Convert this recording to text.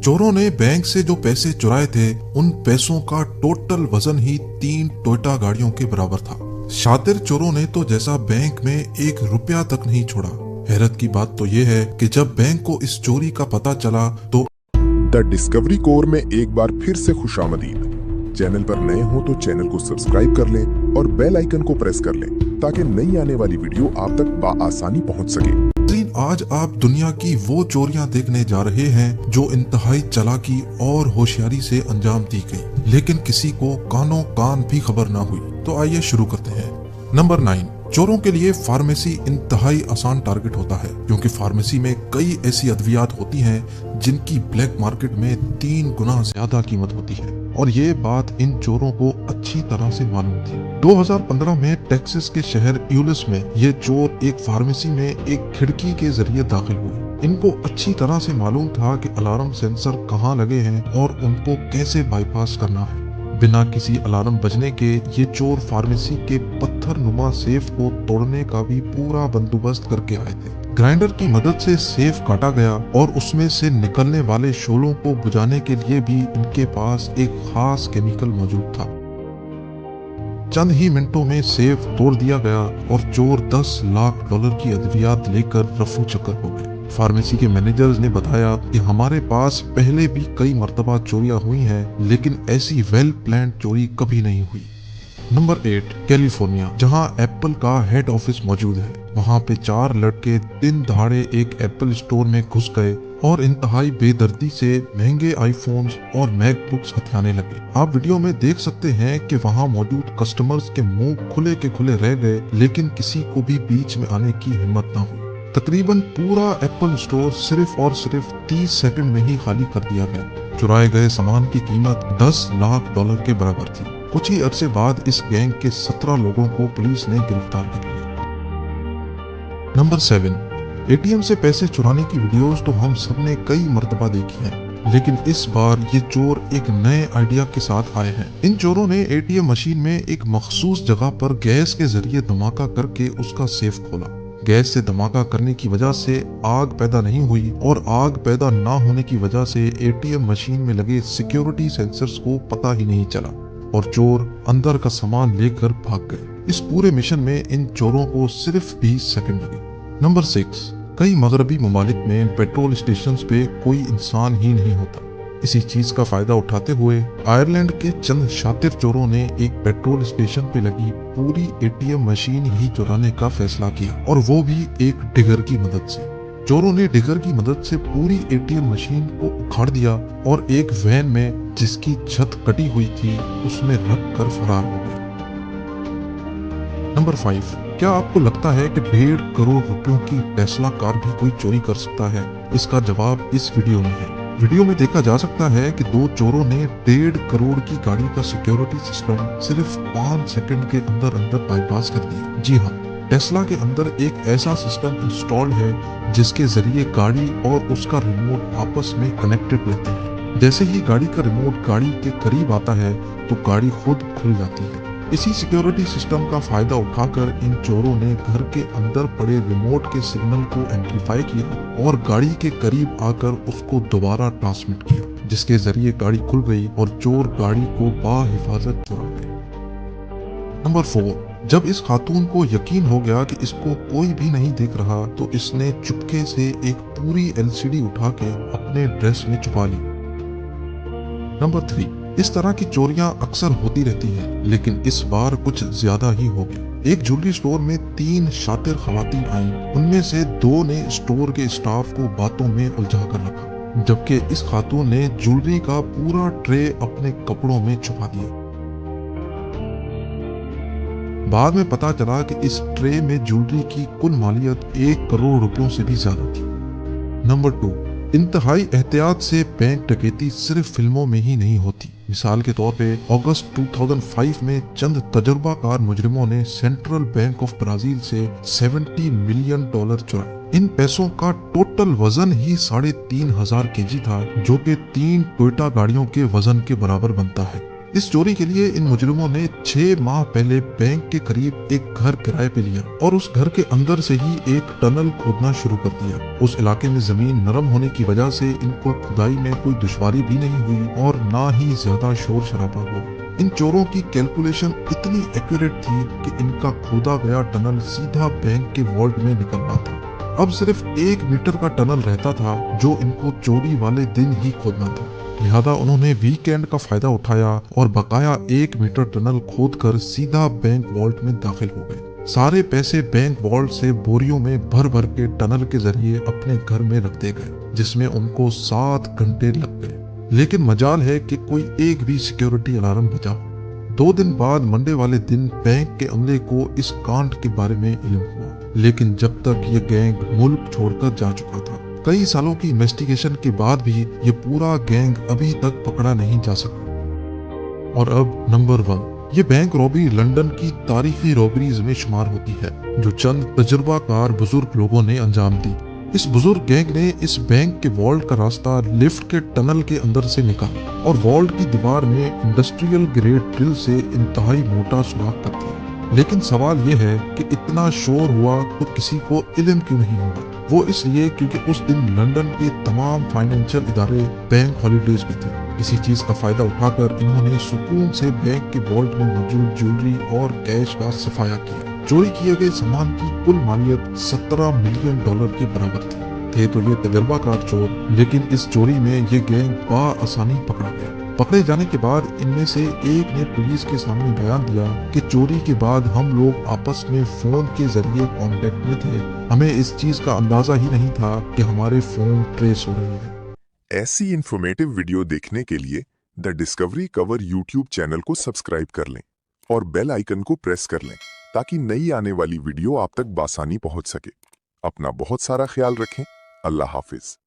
चोरों ने बैंक से जो पैसे चुराए थे उन पैसों का टोटल वजन ही 3 टोयोटा गाड़ियों के बराबर था। शातिर चोरों ने तो जैसा बैंक में 1 रुपया तक नहीं छोड़ा। हैरत की बात तो ये है कि जब बैंक को इस चोरी का पता चला तो द डिस्कवरी कोर में एक बार फिर से खुशामदीद। चैनल पर नए हो तो चैनल को सब्सक्राइब कर लें और बेल आइकन को प्रेस कर लें ताकि नई आने वाली वीडियो आप तक बआसानी पहुंच सके। आज आप दुनिया की वो चोरियां देखने जा रहे हैं जो इंतहाई चालाकी और होशियारी से अंजाम दी गई, लेकिन किसी को कानों कान भी खबर ना हुई। तो आइए शुरू करते हैं। नंबर 9, चोरों के लिए फार्मेसी इंतहाई आसान टारगेट होता है, क्योंकि फार्मेसी में कई ऐसी अद्वियात होती हैं जिनकी ब्लैक मार्केट में 3 गुना ज्यादा कीमत होती है, और ये बात इन चोरों को अच्छी तरह से मालूम थी। 2015 में टेक्सास के शहर यूलिस में ये चोर एक फार्मेसी में एक खिड़की के जरिए दाखिल हुए। इनको अच्छी तरह से मालूम था कि अलार्म सेंसर कहाँ लगे हैं और उनको कैसे बाईपास करना है। बिना किसी अलार्म बजने के ये चोर फार्मेसी के पत्थर नुमा सेफ को तोड़ने का भी पूरा बंदोबस्त करके आए थे। ग्राइंडर की मदद से सेफ काटा गया और उसमें से निकलने वाले शोलों को बुझाने के लिए भी इनके पास एक खास केमिकल मौजूद था। चंद ही मिनटों में सेफ तोड़ दिया गया और चोर $10 लाख की अद्वियात लेकर रफू चक्कर हो गए। फार्मेसी के मैनेजर्स ने बताया कि हमारे पास पहले भी कई मर्तबा चोरियां हुई हैं, लेकिन ऐसी वेल प्लान्ड चोरी कभी नहीं हुई। नंबर 8, कैलिफोर्निया, जहां एप्पल का हेड ऑफिस मौजूद है। वहां पे 4 लड़के दिन दहाड़े एक एप्पल स्टोर में घुस गए और इंतहाई बेदर्दी से महंगे आईफोन्स और मैकबुक्स हथियाने लगे। आप वीडियो में देख सकते हैं कि वहां मौजूद कस्टमर्स के मुंह खुले के खुले रह गए, लेकिन किसी को भी बीच में आने की हिम्मत न हुई। तकरीबन पूरा एप्पल स्टोर सिर्फ और सिर्फ 30 सेकंड में ही खाली कर दिया गया। चुराए गए सामान की कीमत $10 लाख के बराबर थी। कुछ ही अरसे बाद इस गैंग के 17 लोगों को पुलिस ने गिरफ्तार कर लिया। नंबर 7, एटीएम से पैसे चुराने की वीडियोस तो हम सबने कई मर्तबा देखी हैं, लेकिन इस बार ये चोर एक नए आइडिया के साथ आए हैं। इन चोरों ने एटीएम मशीन में एक मखसूस जगह पर गैस के जरिए धमाका करके उसका सेफ खोला। गैस से धमाका करने की वजह से आग पैदा नहीं हुई और आग पैदा ना होने की वजह से एटीएम मशीन में लगे सिक्योरिटी सेंसर्स को पता ही नहीं चला और चोर अंदर का सामान लेकर भाग गए। इस पूरे मिशन में इन चोरों को सिर्फ 20 सेकंड लगे। नंबर 6, कई मगरबी ममालिक में पेट्रोल स्टेशन पे कोई इंसान ही नहीं होता। इसी चीज का फायदा उठाते हुए आयरलैंड के चंद शातिर चोरों ने एक पेट्रोल स्टेशन पे लगी पूरी एटीएम मशीन ही चुराने का फैसला किया, और वो भी एक डिगर की मदद से। चोरों ने डिगर की मदद से पूरी एटीएम मशीन को उखाड़ दिया और एक वैन में जिसकी छत कटी हुई थी उसमें रख कर फरार हो गए। नंबर 5, क्या आपको लगता है कि 1.5 करोड़ रुपयों की टेस्ला कार भी कोई चोरी कर सकता है? इसका जवाब इस वीडियो में है। वीडियो में देखा जा सकता है कि 2 चोरों ने 1.5 करोड़ की गाड़ी का सिक्योरिटी सिस्टम सिर्फ 5 सेकंड के अंदर बाईपास कर दिया। जी हाँ, टेस्ला के अंदर एक ऐसा सिस्टम इंस्टॉल्ड है जिसके जरिए गाड़ी और उसका रिमोट आपस में कनेक्टेड रहते हैं। जैसे ही गाड़ी का रिमोट गाड़ी के करीब आता है तो गाड़ी खुद खुल जाती है। इसी सिक्योरिटी सिस्टम का फायदा उठाकर इन चोरों ने घर के अंदर पड़े रिमोट के सिग्नल को एम्पलीफाई किया और गाड़ी के करीब आकर उसको दोबारा ट्रांसमिट किया, जिसके जरिए गाड़ी खुल गई और चोर गाड़ी को बाहिफाजत चुरा गए। नंबर 4, जब इस खातून को यकीन हो गया कि इसको कोई भी नहीं देख रहा तो इसने चुपके से एक पूरी एलसीडी उठा के अपने ड्रेस में छुपा ली। नंबर 3, इस तरह की चोरियां अक्सर होती रहती हैं, लेकिन इस बार कुछ ज्यादा ही हो गया। एक ज्वेलरी स्टोर में 3 शातिर खवातीन आईं। उनमें से 2 ने स्टोर के स्टाफ को बातों में उलझा कर रखा, जबकि इस खातून ने ज्वेलरी का पूरा ट्रे अपने कपड़ों में छुपा दिया। बाद में पता चला कि इस ट्रे में ज्वेलरी की कुल मालियत 1 करोड़ रुपयों से भी ज्यादा थी। नंबर 2, इंतहाई एहतियात से बैंक डकैती सिर्फ फिल्मों में ही नहीं होती। मिसाल के तौर पे अगस्त 2005 में चंद तजुर्बाकार मुजरिमों ने सेंट्रल बैंक ऑफ ब्राजील से $70 मिलियन चुराए। इन पैसों का टोटल वजन ही 3,500 kg था, जो कि 3 टोयोटा गाड़ियों के वजन के बराबर बनता है। इस चोरी के लिए इन मुजरिमों ने 6 माह पहले बैंक के करीब एक घर किराए पे लिया और उस घर के अंदर से ही एक टनल खोदना शुरू कर दिया। उस इलाके में जमीन नरम होने की वजह से इनको खुदाई में कोई दुश्वारी भी नहीं हुई और ना ही ज्यादा शोर शराबा हुआ। इन चोरों की कैलकुलेशन इतनी एक्यूरेट थी कि इनका खोदा गया टनल सीधा बैंक के वॉल्ट में निकलना था। अब सिर्फ 1 मीटर का टनल रहता था जो इनको चोरी वाले दिन ही खोदना था। लिहाजा उन्होंने वीकेंड का फायदा उठाया और बकाया 1 मीटर टनल खोदकर सीधा बैंक वॉल्ट में दाखिल हो गए। सारे पैसे बैंक वॉल्ट से बोरियों में भर भर के टनल के जरिए अपने घर में रख दे गए, जिसमें उनको 7 घंटे लग गए। लेकिन मजाल है कि कोई एक भी सिक्योरिटी अलार्म बजा हो। 2 दिन बाद मंडे वाले दिन बैंक के अमले को इस कांड के बारे में इल्म हुआ, लेकिन जब तक ये गैंग मुल्क छोड़कर जा चुका था। कई सालों की इन्वेस्टिगेशन के बाद भी ये पूरा गैंग अभी तक पकड़ा नहीं जा सका। और अब नंबर 1, ये बैंक रॉबरी लंदन की तारीखी रॉबरीज में शुमार होती है जो चंद तजुर्बाकार बुजुर्ग लोगों ने अंजाम दी। इस बुजुर्ग गैंग ने इस बैंक के वॉल्ट का रास्ता लिफ्ट के टनल के अंदर से निकाला और वॉल्ट की दीवार में इंडस्ट्रियल ग्रेड ड्रिल से इंतहाई मोटा सुराख कर दिया। लेकिन सवाल यह है कि इतना शोर हुआ तो किसी को इल्म क्यों नहीं हुआ? वो इसलिए क्योंकि उस दिन लंदन के तमाम फाइनेंशियल इदारे बैंक हॉलीडेज पे थे। किसी चीज का फायदा उठाकर इन्होंने सुकून से बैंक के वॉल्ट में मौजूद ज्वेलरी और कैश का सफाया किया। चोरी किए गए सामान की कुल मालियत $17 मिलियन के बराबर थे तो ये तजर्बाकार चोर, लेकिन इस चोरी में ये गैंग बआसानी पकड़ा गया। पकड़े जाने के बाद इनमें से एक ने पुलिस के सामने बयान दिया कि चोरी के बाद हम लोग आपस में फोन के जरिए कांटेक्ट में थे, हमें इस चीज का अंदाजा ही नहीं था कि हमारे फोन ट्रेस हो रहे हैं। ऐसी इंफॉर्मेटिव वीडियो देखने के लिए the discovery cover YouTube channel को सब्सक्राइब कर लें और बेल आइकन को प्रेस कर लें ताकि नई आने वाली वीडियो आप तक बासानी पहुंच सके। अपना बहुत सारा ख्याल रखें। अल्लाह हाफिज।